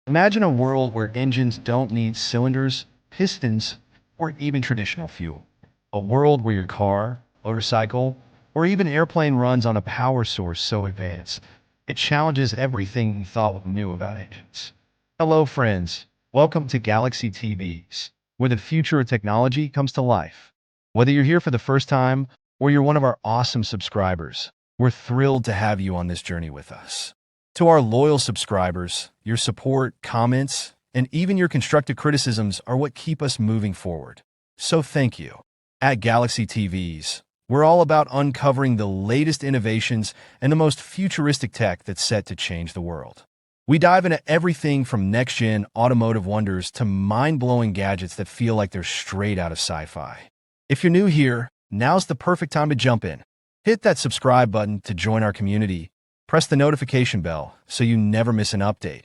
Imagine a world where engines don't need cylinders, pistons, or even traditional fuel. A world where your car, motorcycle, or even airplane runs on a power source so advanced it challenges everything we thought we knew about engines. Hello, friends. Welcome to Galaxy TVs, where the future of technology comes to life. Whether you're here for the first time or you're one of our awesome subscribers, we're thrilled to have you on this journey with us. To our loyal subscribers, your support, comments, and even your constructive criticisms are what keep us moving forward. So thank you. At Galaxy TVs, we're all about uncovering the latest innovations and the most futuristic tech that's set to change the world. We dive into everything from next-gen automotive wonders to mind-blowing gadgets that feel like they're straight out of sci-fi. If you're new here, now's the perfect time to jump in. Hit that subscribe button to join our community. Press the notification bell so you never miss an update.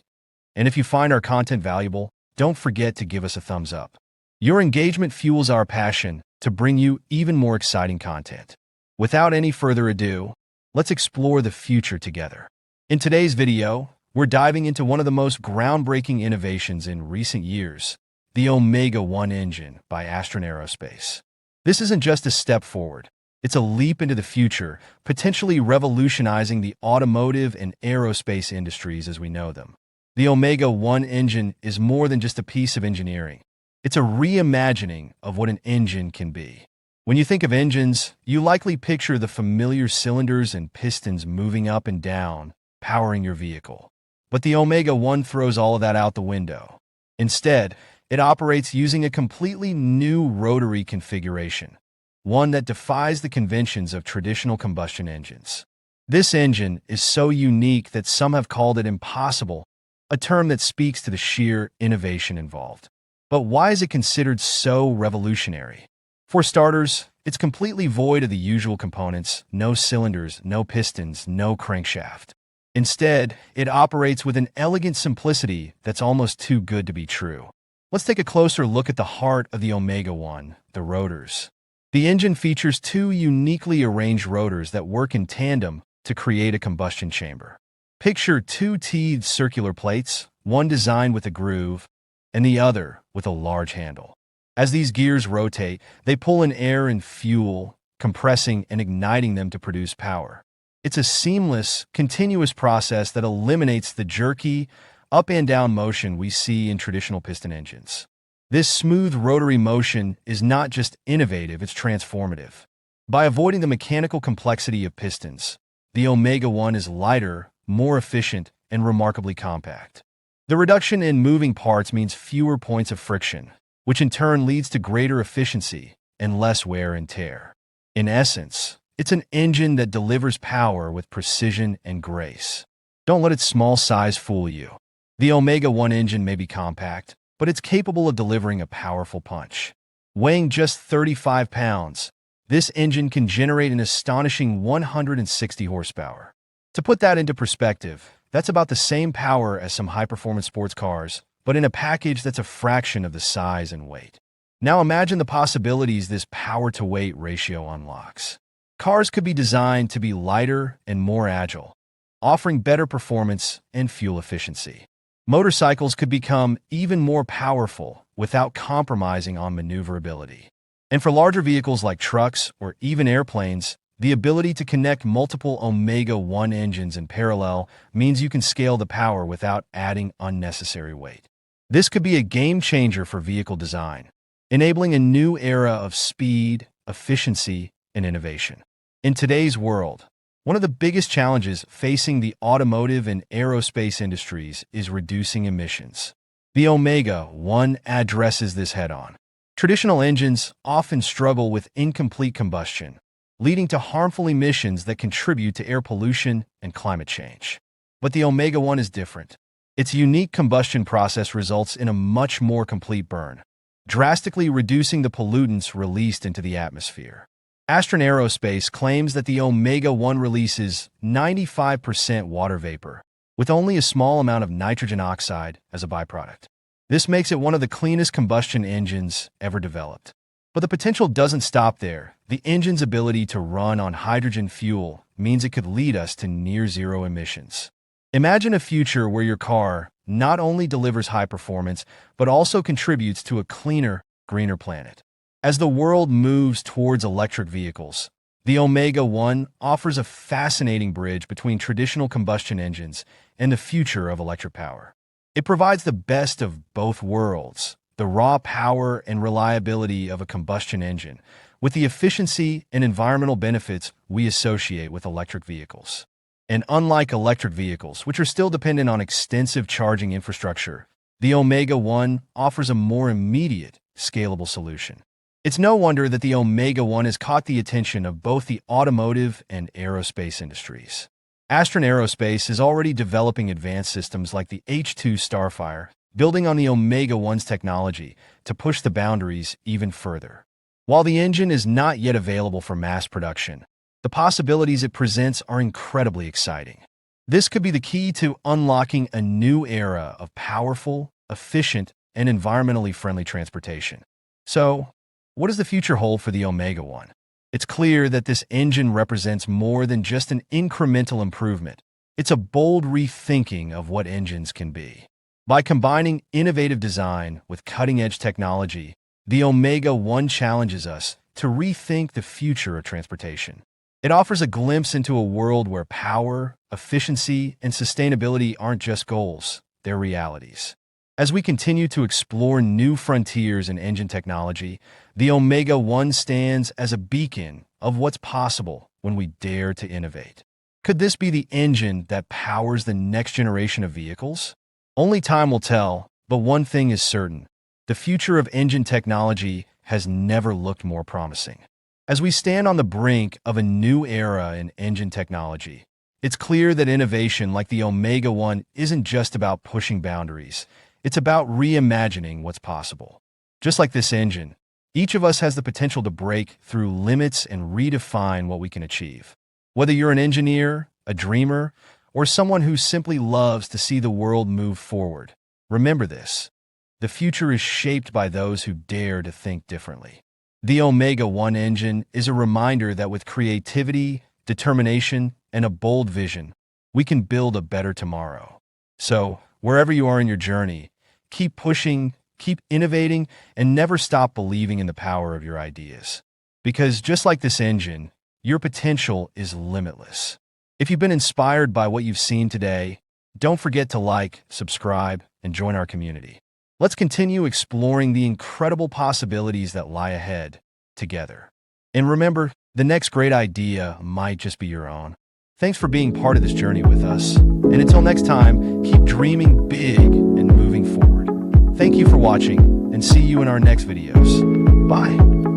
And if you find our content valuable, don't forget to give us a thumbs up. Your engagement fuels our passion to bring you even more exciting content. Without any further ado, let's explore the future together. In today's video, we're diving into one of the most groundbreaking innovations in recent years, the Omega 1 engine by Astron Aerospace. This isn't just a step forward. It's a leap into the future, potentially revolutionizing the automotive and aerospace industries as we know them. The Omega 1 engine is more than just a piece of engineering. It's a reimagining of what an engine can be. When you think of engines, you likely picture the familiar cylinders and pistons moving up and down, powering your vehicle. But the Omega 1 throws all of that out the window. Instead, it operates using a completely new rotary configuration, one that defies the conventions of traditional combustion engines. This engine is so unique that some have called it impossible, a term that speaks to the sheer innovation involved. But why is it considered so revolutionary? For starters, it's completely void of the usual components: no cylinders, no pistons, no crankshaft. Instead, it operates with an elegant simplicity that's almost too good to be true. Let's take a closer look at the heart of the Omega 1, the rotors. The engine features two uniquely arranged rotors that work in tandem to create a combustion chamber. Picture two teethed circular plates, one designed with a groove and the other with a large handle. As these gears rotate, they pull in air and fuel, compressing and igniting them to produce power. It's a seamless, continuous process that eliminates the jerky, up and down motion we see in traditional piston engines. This smooth rotary motion is not just innovative, it's transformative. By avoiding the mechanical complexity of pistons, the Omega 1 is lighter, more efficient, and remarkably compact. The reduction in moving parts means fewer points of friction, which in turn leads to greater efficiency and less wear and tear. In essence, it's an engine that delivers power with precision and grace. Don't let its small size fool you. The Omega 1 engine may be compact, but it's capable of delivering a powerful punch. Weighing just 35 pounds, this engine can generate an astonishing 160 horsepower. To put that into perspective, that's about the same power as some high-performance sports cars, but in a package that's a fraction of the size and weight. Now imagine the possibilities this power-to-weight ratio unlocks. Cars could be designed to be lighter and more agile, offering better performance and fuel efficiency. Motorcycles could become even more powerful without compromising on maneuverability. And for larger vehicles like trucks or even airplanes, the ability to connect multiple Omega 1 engines in parallel means you can scale the power without adding unnecessary weight. This could be a game changer for vehicle design, enabling a new era of speed, efficiency, and innovation. In today's world, one of the biggest challenges facing the automotive and aerospace industries is reducing emissions. The Omega 1 addresses this head-on. Traditional engines often struggle with incomplete combustion, leading to harmful emissions that contribute to air pollution and climate change. But the Omega 1 is different. Its unique combustion process results in a much more complete burn, drastically reducing the pollutants released into the atmosphere. Astron Aerospace claims that the Omega 1 releases 95% water vapor, with only a small amount of nitrogen oxide as a byproduct. This makes it one of the cleanest combustion engines ever developed. But the potential doesn't stop there. The engine's ability to run on hydrogen fuel means it could lead us to near-zero emissions. Imagine a future where your car not only delivers high performance, but also contributes to a cleaner, greener planet. As the world moves towards electric vehicles, the Omega One offers a fascinating bridge between traditional combustion engines and the future of electric power. It provides the best of both worlds, the raw power and reliability of a combustion engine, with the efficiency and environmental benefits we associate with electric vehicles. And unlike electric vehicles, which are still dependent on extensive charging infrastructure, the Omega One offers a more immediate, scalable solution. It's no wonder that the Omega One has caught the attention of both the automotive and aerospace industries. Astron Aerospace is already developing advanced systems like the H-2 Starfire, building on the Omega One's technology to push the boundaries even further. While the engine is not yet available for mass production, the possibilities it presents are incredibly exciting. This could be the key to unlocking a new era of powerful, efficient, and environmentally friendly transportation. So, what does the future hold for the Omega One? It's clear that this engine represents more than just an incremental improvement. It's a bold rethinking of what engines can be. By combining innovative design with cutting-edge technology, the Omega One challenges us to rethink the future of transportation. It offers a glimpse into a world where power, efficiency, and sustainability aren't just goals, they're realities. As we continue to explore new frontiers in engine technology, the Omega One stands as a beacon of what's possible when we dare to innovate. Could this be the engine that powers the next generation of vehicles? Only time will tell, but one thing is certain: the future of engine technology has never looked more promising. As we stand on the brink of a new era in engine technology, it's clear that innovation like the Omega One isn't just about pushing boundaries. It's about reimagining what's possible. Just like this engine, each of us has the potential to break through limits and redefine what we can achieve. Whether you're an engineer, a dreamer, or someone who simply loves to see the world move forward, remember this: the future is shaped by those who dare to think differently. The Omega One engine is a reminder that with creativity, determination, and a bold vision, we can build a better tomorrow. So, wherever you are in your journey, keep pushing, keep innovating, and never stop believing in the power of your ideas. Because just like this engine, your potential is limitless. If you've been inspired by what you've seen today, don't forget to like, subscribe, and join our community. Let's continue exploring the incredible possibilities that lie ahead together. And remember, the next great idea might just be your own. Thanks for being part of this journey with us. And until next time, keep dreaming big and moving forward. Thank you for watching, and see you in our next videos. Bye.